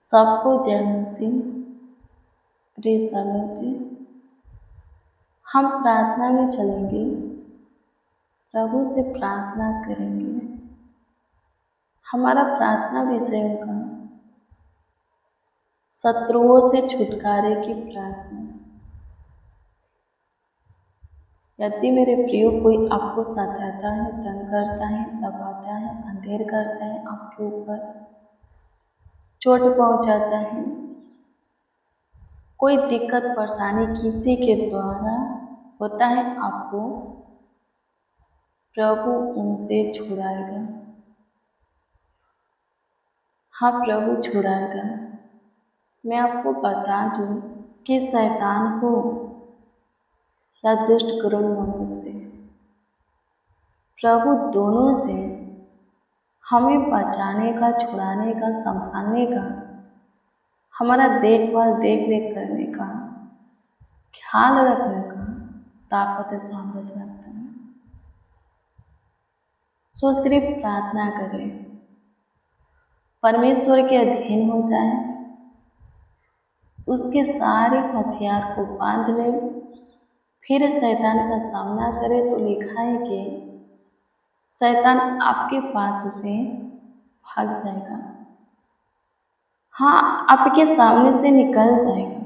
सबको जय मसीह। Praise the Lord. हम प्रार्थना में चलेंगे, प्रभु से प्रार्थना करेंगे। हमारा प्रार्थना विषय होगा शत्रुओं से छुटकारे की प्रार्थना। यदि मेरे प्रियो कोई आपको सताता है, तंग करता है, दबाता है, अंधेर करता है, आपके ऊपर चोट पहुंचाता है, कोई दिक्कत परेशानी किसी के द्वारा होता है, आपको प्रभु उनसे छुड़ाएगा। हाँ, प्रभु छुड़ाएगा। मैं आपको बता दूं कि शैतान हो या दुष्ट क्रूर मनुष्य, प्रभु दोनों से हमें बचाने का, छुड़ाने का, संभालने का, हमारा देखभाल देखरेख करने का, ख्याल रखने का ताकत सामर्थ रखता है। सो सिर्फ प्रार्थना करें, परमेश्वर के अधीन हो जाए, उसके सारे हथियार को बांध ले, फिर शैतान का सामना करे तो लिखा है कि शैतान आपके पास से भाग जाएगा। हाँ, आपके सामने से निकल जाएगा।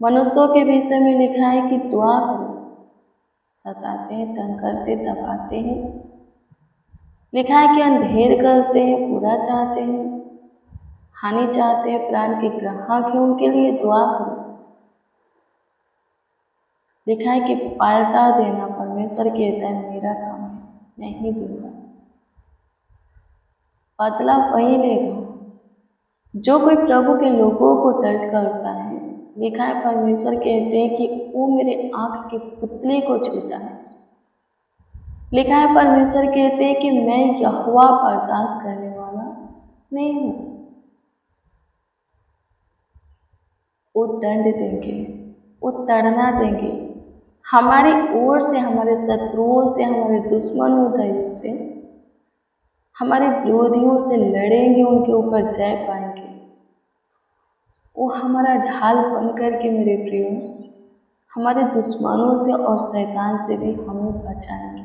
मनुष्यों के विषय में लिखा है कि दुआ करो, सताते हैं, तंग करते, दबाते हैं, लिखा है कि अंधेर करते हैं, बुरा चाहते हैं, हानि चाहते हैं, प्राण के ग्राहक हैं, उनके लिए दुआ करो। लिखा है कि पलटा देना परमेश्वर कहता है मेरा काम है, मैं ही दूंगा, बदला वही लेगा। जो कोई प्रभु के लोगों को टच करता है, लिखा है परमेश्वर कहते हैं कि वो मेरे आंख के पुतले को छूता है। लिखा है परमेश्वर कहते हैं कि मैं यहोवा बर्दाश्त करने वाला नहीं हूँ। वो दंड देंगे, वो तड़ना देंगे, हमारी ओर से, हमारे शत्रुओं से, हमारे दुश्मनों से, हमारे विरोधियों से लड़ेंगे, उनके ऊपर जय पाएंगे। वो हमारा ढाल बन करके मेरे प्रियो हमारे दुश्मनों से और शैतान से भी हमें बचाएंगे।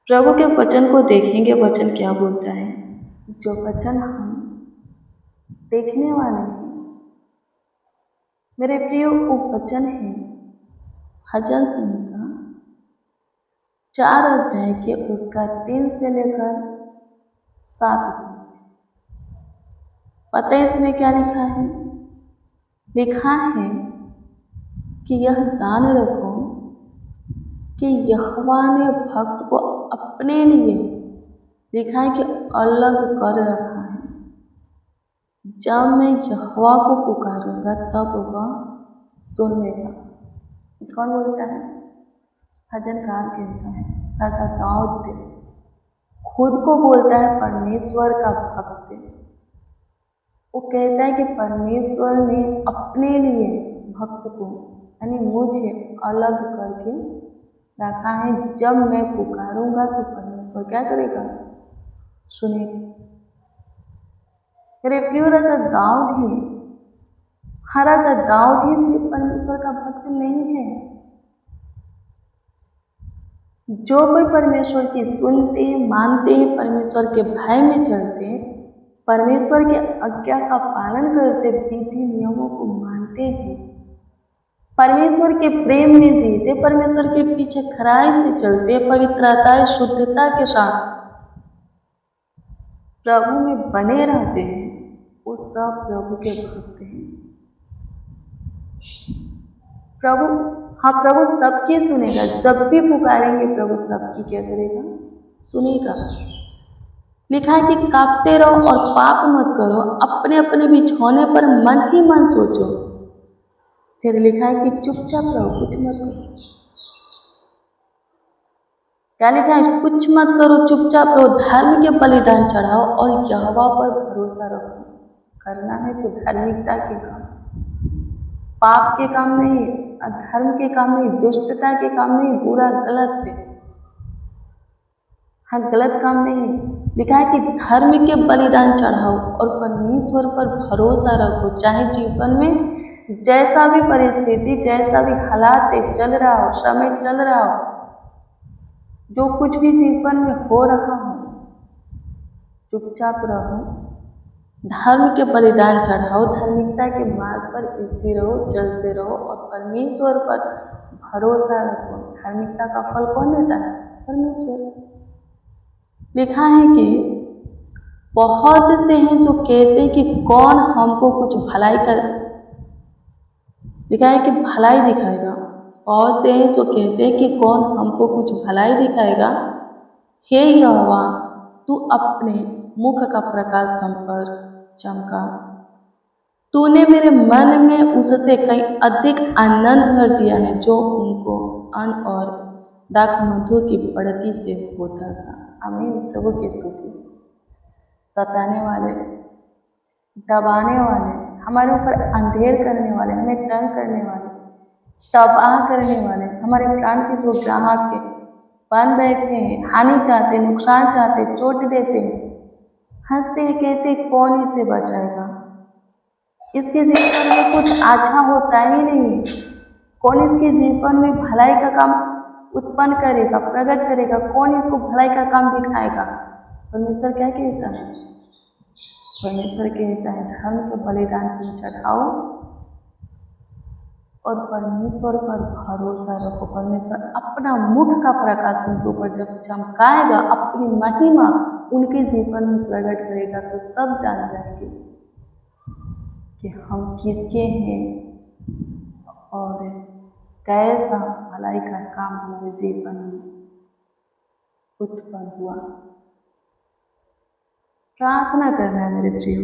प्रभु के वचन को देखेंगे, वचन क्या बोलता है। जो वचन हम देखने वाले हैं मेरे प्रियो, वो वचन है भजन संहिता 4 अध्याय के उसका 3 से लेकर 7 तक। पता है इसमें क्या लिखा है? लिखा है कि यह जान रखो कि यहोवा ने भक्त को अपने लिए, लिखा है कि अलग कर रखा है। जब मैं यहोवा को पुकारूंगा तब वह सुन लेगा। कौन बोलता है? भजनकार कहता है, राजा दाऊद खुद को बोलता है परमेश्वर का भक्त। वो कहता है कि परमेश्वर ने अपने लिए भक्त को, यानी मुझे अलग करके रखा है। जब मैं पुकारूंगा तो परमेश्वर क्या करेगा? सुनेगा। मेरे प्रिय राजा दाऊद ही, हाँ, राजा दाऊद ही सिर्फ परमेश्वर का भक्त नहीं है। जो कोई परमेश्वर की सुनते हैं, मानते हैं, परमेश्वर के भय में चलते हैं, परमेश्वर के आज्ञा का पालन करते, विधि नियमों को मानते हैं, परमेश्वर के प्रेम में जीते, परमेश्वर के पीछे खराई से चलते, पवित्रता शुद्धता के साथ प्रभु में बने रहते हैं, वो सब प्रभु के भक्त हैं। प्रभु सबकी सुनेगा। जब भी पुकारेंगे प्रभु सबकी क्या करेगा? सुनेगा। लिखा है कि कांपते रहो और पाप मत करो, अपने अपने बिछौने पर मन ही मन सोचो। फिर लिखा है कि चुपचाप रहो, कुछ मत करो। क्या लिखा है? कुछ मत करो, चुपचाप रहो, धर्म के बलिदान चढ़ाओ और यहोवा पर भरोसा रखो। करना है तो धार्मिकता के काम, पाप के काम नहीं, अधर्म के काम नहीं, दुष्टता के काम नहीं, बुरा गलत पे। हाँ, गलत काम नहीं है। लिखा है कि धर्म के बलिदान चढ़ाओ और परमेश्वर पर भरोसा रखो, चाहे जीवन में जैसा भी परिस्थिति, जैसा भी हालात चल रहा हो, समय चल रहा हो, जो कुछ भी जीवन में हो रहा हो, चुपचाप रहो, धर्म के बलिदान चढ़ाओ, धार्मिकता के मार्ग पर स्थिर रहो, चलते रहो और परमेश्वर पर भरोसा रखो। धार्मिकता का फल कौन देता है? परमेश्वर। लिखा है कि बहुत से हैं जो कहते हैं कि कौन हमको कुछ भलाई कर, लिखा है कि भलाई दिखाएगा। बहुत से हैं जो कहते हैं कि कौन हमको कुछ भलाई दिखाएगा। हे यहोवा, तू अपने मुख का प्रकाश हम पर चमका। तूने मेरे मन में उससे कहीं अधिक आनंद भर दिया है जो उनको अन्न और दाख मधु की बढ़ती से होता था। आमीन। प्रभु की स्तुति। सताने वाले, दबाने वाले, हमारे ऊपर अंधेर करने वाले, हमें तंग करने वाले, तबाह करने वाले, हमारे प्राण के जो ग्राहक के बन बैठे हैं, हानि चाहते, नुकसान चाहते, चोट देते, हंसते हैं, कहते कौन इसे बचाएगा, इसके जीवन में कुछ अच्छा होता ही नहीं, कौन इसके जीवन में भलाई का काम उत्पन्न करेगा, प्रकट करेगा, कौन इसको भलाई का काम दिखाएगा। परमेश्वर क्या कहता है? परमेश्वर कहता है धर्म के बलिदान तुम चढ़ाओ और परमेश्वर पर भरोसा रखो। परमेश्वर अपना मुख का प्रकाश उनके ऊपर जब चमकाएगा, अपनी महिमा उनके जीवन में प्रकट करेगा, तो सब जान जाएंगे कि हम किसके हैं और कैसा भलाई का काम हमारे जीवन में उत्पन्न हुआ। प्रार्थना करना है मेरे प्रियो।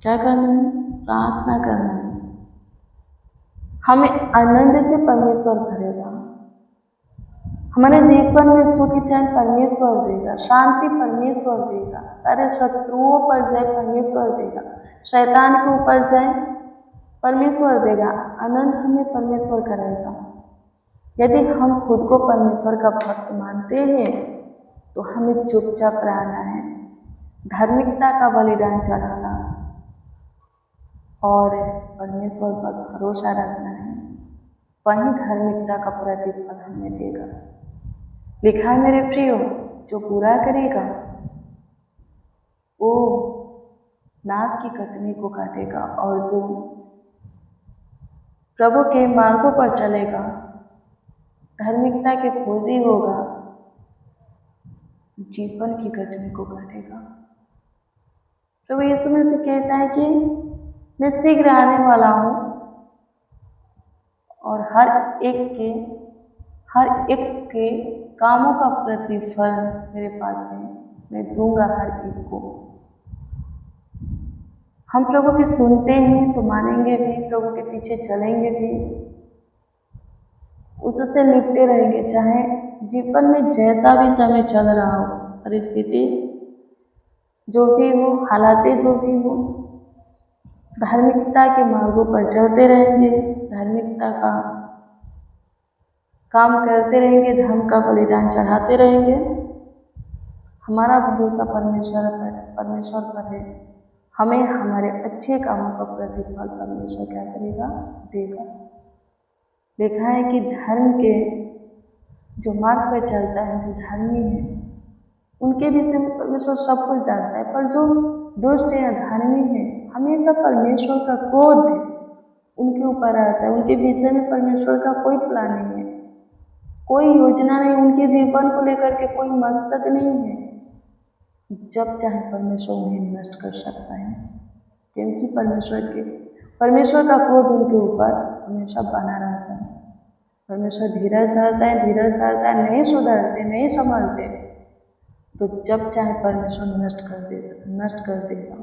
क्या करना है? प्रार्थना करना है। हमें आनंद से परमेश्वर भरेगा, हमारे जीवन में सुख चैन परमेश्वर देगा, शांति परमेश्वर देगा, सारे शत्रुओं पर जय परमेश्वर देगा, शैतान के ऊपर जय परमेश्वर देगा, आनंद हमें परमेश्वर कराएगा। यदि हम खुद को परमेश्वर का भक्त मानते हैं तो हमें चुपचाप रहना है, धार्मिकता का बलिदान चढ़ाना और परमेश्वर पर भरोसा रखना है, वही धार्मिकता का प्रतिफल हमें देगा। लिखा है मेरे प्रियो, जो बुरा करेगा वो नाश की कटनी को काटेगा और जो प्रभु के मार्गों पर चलेगा, धार्मिकता के खोजी होगा, जीवन की कटनी को काटेगा। प्रभु यीशु मसीह कहता है कि मैं शीघ्र आने वाला हूँ और हर एक के कामों का प्रतिफल मेरे पास है, मैं दूंगा हर एक को। हम प्रभु की सुनते हैं तो मानेंगे भी, प्रभु के पीछे चलेंगे भी, उससे लिपटे रहेंगे, चाहे जीवन में जैसा भी समय चल रहा हो, परिस्थिति जो भी हो, हालातें जो भी हो, धार्मिकता के मार्गों पर चलते रहेंगे, धार्मिकता का काम करते रहेंगे, धर्म का बलिदान चढ़ाते रहेंगे। हमारा भरोसा परमेश्वर पर है। हमें हमारे अच्छे कामों का प्रतिफल परमेश्वर क्या करेगा? देगा। लिखा है कि धर्म के जो मार्ग पर चलता है, जो धर्मी है, उनके विषय में परमेश्वर सब कुछ जानता है, पर जो दुष्ट है, धर्मी है, हमेशा परमेश्वर का क्रोध उनके ऊपर आता है। उनके विषय में परमेश्वर का कोई प्लान नहीं है, कोई योजना नहीं, उनके जीवन को लेकर के कोई मकसद नहीं है। जब चाहे परमेश्वर उन्हें नष्ट कर सकता है, क्योंकि परमेश्वर का क्रोध उनके ऊपर हमेशा बना रहता है। परमेश्वर धीरज धरता है, नहीं सुधरते, नहीं संभलते, तो जब चाहे परमेश्वर नष्ट कर देगा।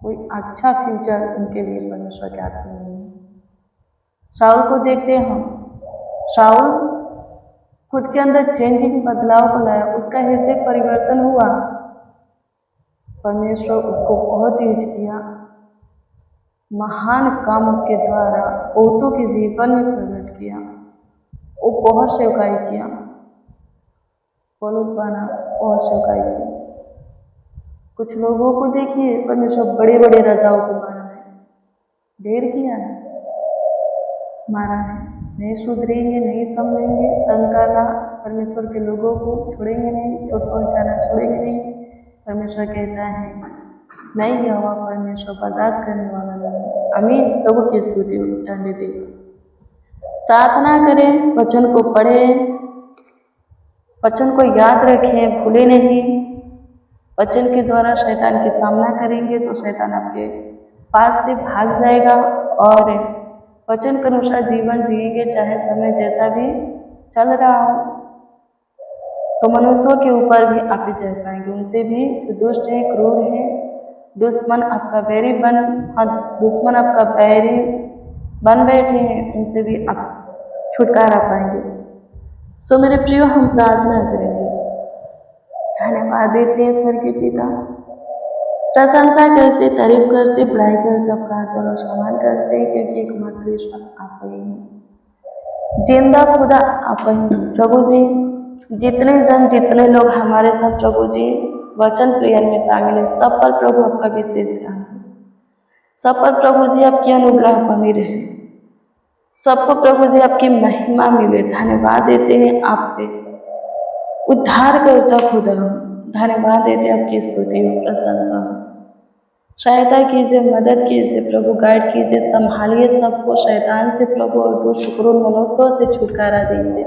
कोई अच्छा फ्यूचर उनके लिए परमेश्वर के हाथ में नहीं है। शाऊल को देखते हैं हम, शाऊल खुद के अंदर चेंजिंग बदलाव को लाया, उसका हृदय परिवर्तन हुआ, परमेश्वर उसको बहुत यूज किया, महान काम उसके द्वारा बहुतों के जीवन में प्रकट किया, वो बहुत सेवकाई किया। पौलुस बना और सेवकाई की। कुछ लोगों को देखिए परमेश्वर बड़े बड़े राजाओं को मारा है, ढेर किया है, मारा है। नहीं सुधरेंगे, नहीं समझेंगे, तंग करना परमेश्वर के लोगों को छोड़ेंगे नहीं, चोट पहुंचाना छोड़ेंगे नहीं। परमेश्वर कहता है मैं यहोवा परमेश्वर बर्दाश्त करने वाला नहीं। आमीन। प्रभु की स्तुति उठाने दे। प्रार्थना करें, वचन को पढ़ें, वचन को याद रखें, भूले नहीं। वचन के द्वारा शैतान के सामना करेंगे तो शैतान आपके पास से भाग जाएगा और वचन के अनुसार जीवन जिएंगे, चाहे समय जैसा भी चल रहा हो, तो मनुष्यों के ऊपर भी आप विजय पाएंगे। उनसे भी जो दुष्ट है, क्रूर है, दुश्मन आपका बैरी दुश्मन आपका बैरी बन बैठे हैं, उनसे भी आप छुटकारा पाएंगे। सो मेरे प्रियो, हम प्रार्थना करेंगे। धन्यवाद देते हैं स्वर्गीय पिता, प्रशंसा करते, तारीफ करते, बड़ाई करते, आपका आदर और सम्मान करते हैं, क्योंकि एकमात्र ईश्वर आप ही हैं, जिंदा खुदा आप ही हैं। प्रभु जी, जितने जन, जितने लोग हमारे साथ प्रभु जी वचन प्रेयर में शामिल है, सब पर प्रभु आपका विशेष ध्यान है। सब पर प्रभु जी आपकी अनुग्रह बनी रहे, सबको प्रभु जी आपकी महिमा मिले। धन्यवाद देते हैं आप पे उद्धार करता खुदा, धन्यवाद देते आपकी स्तुति में प्रशंसा। सहायता कीजिए, मदद कीजिए प्रभु, गाइड कीजिए, संभालिए सबको शैतान से प्रभु और दुष्ट क्रूर मनुष्यों से छुटकारा दीजिए।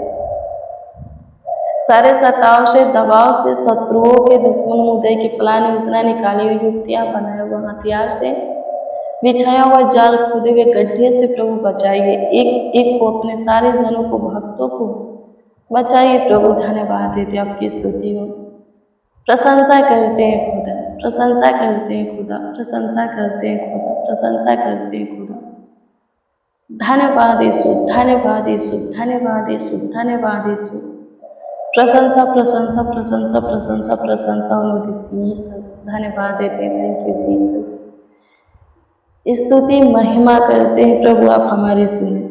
सारे सताव से, दबाव से, शत्रुओं के, दुश्मन मुद्दे की प्लान योजना, निकाली हुई युक्तियां, बनाए हुए हथियार से, बिछाया हुआ जाल, खुदे हुए गड्ढे से प्रभु बचाइए। एक एक को, अपने सारे जनों को, भक्तों को बचाइए प्रभु। धन्यवाद देते आपकी स्तुति हो, प्रशंसा करते हैं खुदा, प्रशंसा करते हैं खुदा, प्रशंसा करते हैं खुदा, प्रशंसा करते हैं खुदा। धन्यवाद यीशु, धन्यवाद यीशु, धन्यवाद यीशु, धन्यवाद यीशु। प्रशंसा प्रशंसा प्रशंसा प्रशंसा प्रशंसा जीसस, धन्यवाद देते हैं। Thank you Jesus. स्तुति महिमा करते हैं प्रभु, आप हमारे सुने।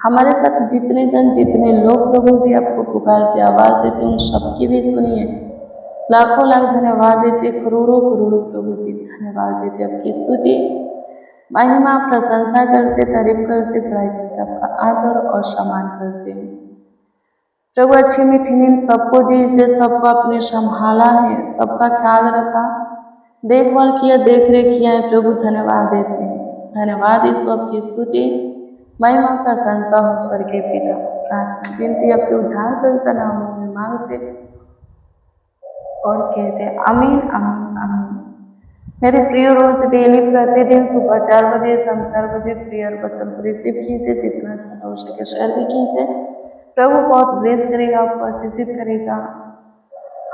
हमारे साथ जितने जन, जितने लोग प्रभु जी आपको पुकारते, आवाज़ देते, उन सबकी भी सुनिए। लाखों लाख धन्यवाद देते, करोड़ों करोड़ों प्रभु जी धन्यवाद देते, आपकी स्तुति महिमा प्रशंसा करते, तारीफ करते, बड़ाई करते, आपका आदर और सम्मान करते हैं प्रभु। अच्छी मीठी नींद सबको दीजिए, सबको अपने संभाला है, सबका ख्याल रखा, देखभाल किया, देख रेख किया है प्रभु। धन्यवाद देते हैं, धन्यवाद यीशु, आपकी स्तुति महिमा प्रशंसा हो स्वर्गीय पिता। प्रार्थना विनती आपके उद्धार करता नाम में मांगते और कहते हैं आमीन, आमीन, आमीन। मेरे प्रिय, रोज डेली प्रतिदिन सुबह 4 बजे, शाम 4 बजे प्रेयर वचन को रिसीव कीजिए, जितना ज़्यादा हो सके शेयर भी कीजिए। प्रभु बहुत ब्लेस करेगा, आपको आशीषित करेगा।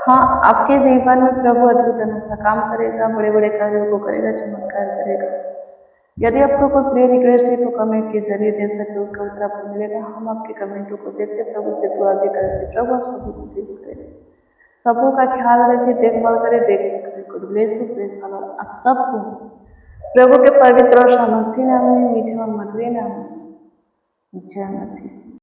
हाँ, आपके जीवन में प्रभु अद्भुत अनोखा काम करेगा, बड़े बड़े कार्यों को करेगा, चमत्कार करेगा। यदि आपको कोई प्रेयर रिक्वेस्ट है तो कमेंट के जरिए दे सकते हो, उसका उत्तर आपको मिलेगा। हम आपके कमेंटों को देखते, प्रभु से दुआ भी करते। प्रभु आप सभी को ब्लेस करें, सबों का ख्याल रखें, देखभाल करें, देखरेख करें। Good bless you, praise the Lord. आप सबको प्रभु के पवित्र और सामर्थी नाम में, मीठे और मधुर नाम में जय मसीह।